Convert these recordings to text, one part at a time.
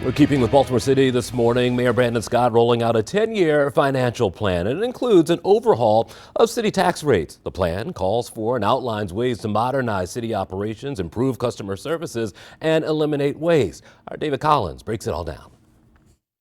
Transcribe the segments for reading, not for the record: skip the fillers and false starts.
We're keeping with Baltimore City this morning. Mayor Brandon Scott rolling out a 10-year financial plan, and it includes an overhaul of city tax rates. The plan calls for and outlines ways to modernize city operations, improve customer services, and eliminate waste. Our David Collins breaks it all down.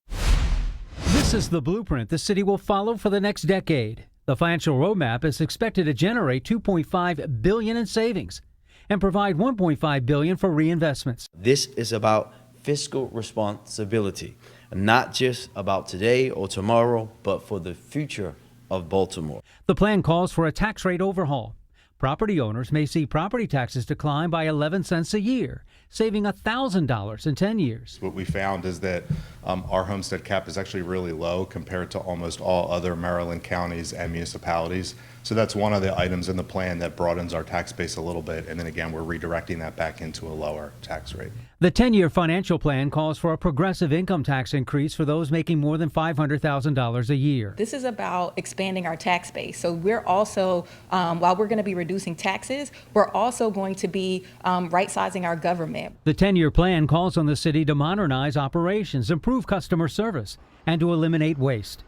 This is the blueprint the city will follow for the next decade. The financial roadmap is expected to generate $2.5 billion in savings and provide $1.5 billion for reinvestments. This is about fiscal responsibility, not just about today or tomorrow, but for the future of Baltimore. The plan calls for a tax rate overhaul. Property owners may see property taxes decline by 11 cents a year, saving $1,000 in 10 years. What we found is that our homestead cap is actually really low compared to almost all other Maryland counties and municipalities. So that's one of the items in the plan that broadens our tax base a little bit. And then again, we're redirecting that back into a lower tax rate. The 10-year financial plan calls for a progressive income tax increase for those making more than $500,000 a year. This is about expanding our tax base. So we're also, while we're going to be reducing taxes, we're also going to be right-sizing our government. The 10-year plan calls on the city to modernize operations, improve customer service, and to eliminate waste.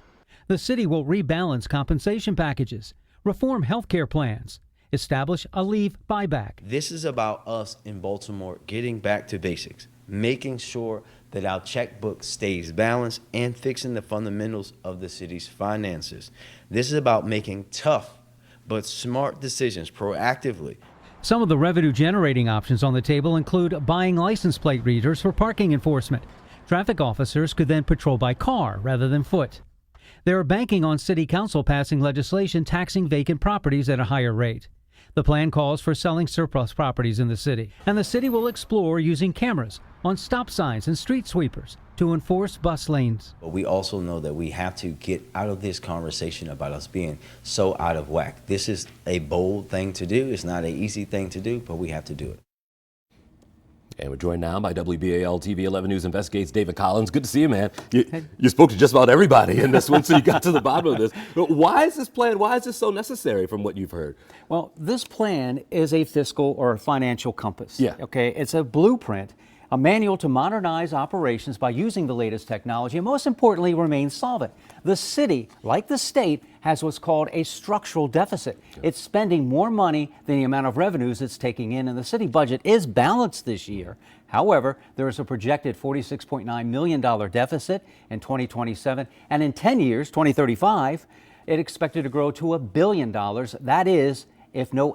The city will rebalance compensation packages, reform health care plans, establish a leave buyback. This is about us in Baltimore getting back to basics, making sure that our checkbook stays balanced and fixing the fundamentals of the city's finances. This is about making tough but smart decisions proactively. Some of the revenue-generating options on the table include buying license plate readers for parking enforcement. Traffic officers could then patrol by car rather than foot. They're banking on city council passing legislation taxing vacant properties at a higher rate. The plan calls for selling surplus properties in the city, and the city will explore using cameras on stop signs and street sweepers to enforce bus lanes. But we also know that we have to get out of this conversation about us being so out of whack. This is a bold thing to do. It's not an easy thing to do, but we have to do it. And we're joined now by WBAL-TV 11 News Investigates David Collins. Good to see you, man. You spoke to just about everybody in this one, so you got to the bottom of this. But why is this plan, why is this so necessary from what you've heard? Well, this plan is a fiscal or financial compass. Yeah. Okay, it's a blueprint, a manual to modernize operations by using the latest technology, and most importantly, remain solvent. The city, like the state, has what's called a structural deficit. It's spending more money than the amount of revenues it's taking in, and the city budget is balanced this year. However, there is a projected $46.9 million deficit in 2027, and in 10 years, 2035, it's expected to grow to $1 billion. That is, if no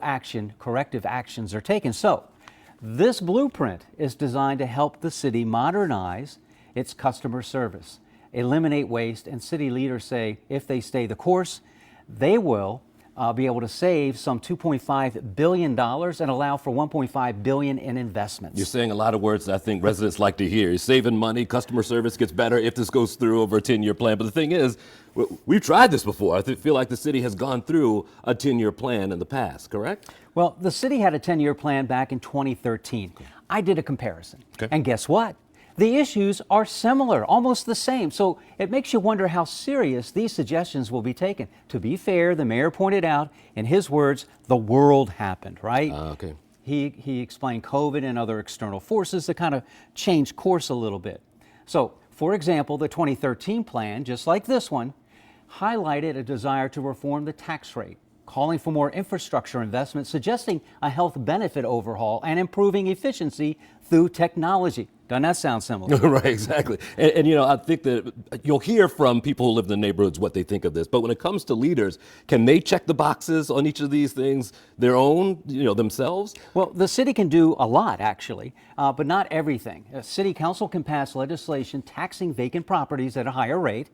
corrective actions are taken. So, this blueprint is designed to help the city modernize its customer service, eliminate waste, and city leaders say if they stay the course, they will be able to save some $2.5 billion and allow for $1.5 billion in investments. You're saying a lot of words that I think residents like to hear. You're saving money, customer service gets better if this goes through over a 10-year plan. But the thing is, we've tried this before. I feel like the city has gone through a 10-year plan in the past, correct? Well, the city had a 10-year plan back in 2013. I did a comparison. Okay. And guess what? The issues are similar, almost the same. So it makes you wonder how serious these suggestions will be taken. To be fair, the mayor pointed out, in his words, the world happened, right? Okay. He explained COVID and other external forces that kind of changed course a little bit. So, for example, the 2013 plan, just like this one, highlighted a desire to reform the tax rate, calling for more infrastructure investment, suggesting a health benefit overhaul, and improving efficiency through technology. Doesn't that sound similar? Right, exactly. And you know, I think that you'll hear from people who live in the neighborhoods what they think of this. But when it comes to leaders, can they check the boxes on each of these things their own, themselves? Well, the city can do a lot, actually, but not everything. A city council can pass legislation taxing vacant properties at a higher rate.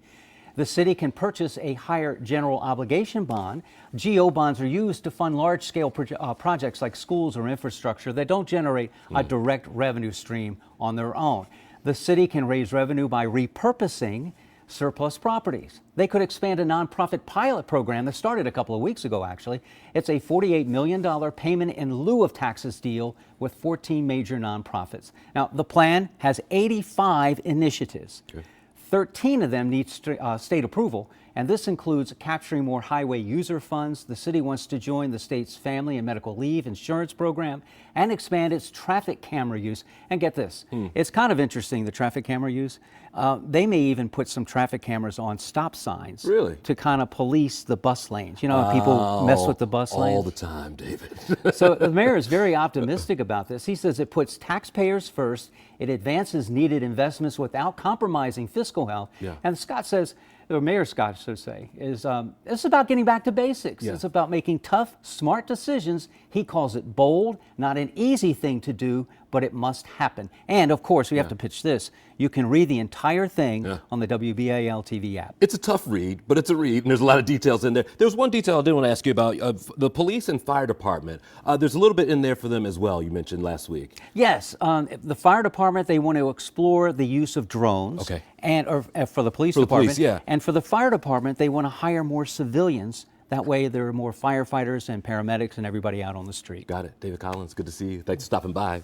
The city can purchase a higher general obligation bond. GO bonds are used to fund large-scale projects like schools or infrastructure that don't generate a direct revenue stream on their own. The city can raise revenue by repurposing surplus properties. They could expand a nonprofit pilot program that started a couple of weeks ago, actually. It's a $48 million payment in lieu of taxes deal with 14 major nonprofits. Now, the plan has 85 initiatives. Okay. 13 of them need state approval, and this includes capturing more highway user funds. The city wants to join the state's family and medical leave insurance program and expand its traffic camera use. And get this, it's kind of interesting, the traffic camera use. They may even put some traffic cameras on stop signs. Really? To kind of police the bus lanes. You know, how people mess with the bus lanes. All the time, David. So the mayor is very optimistic about this. He says it puts taxpayers first, it advances needed investments without compromising fiscal health. Yeah. And Scott says, or Mayor Scott should say, is it's about getting back to basics. Yeah. It's about making tough, smart decisions. He calls it bold, not an easy thing to do, but it must happen. And of course, we have to pitch this. You can read the entire thing on the WBAL-TV app. It's a tough read, but it's a read, and there's a lot of details in there. There's one detail I did want to ask you about, the police and fire department. There's a little bit in there for them as well, you mentioned last week. Yes, the fire department, they want to explore the use of drones. Okay. And or for the police For the department. police, yeah. And for the fire department, they want to hire more civilians. That way there are more firefighters and paramedics and everybody out on the street. Got it. David Collins, good to see you. Thanks for stopping by.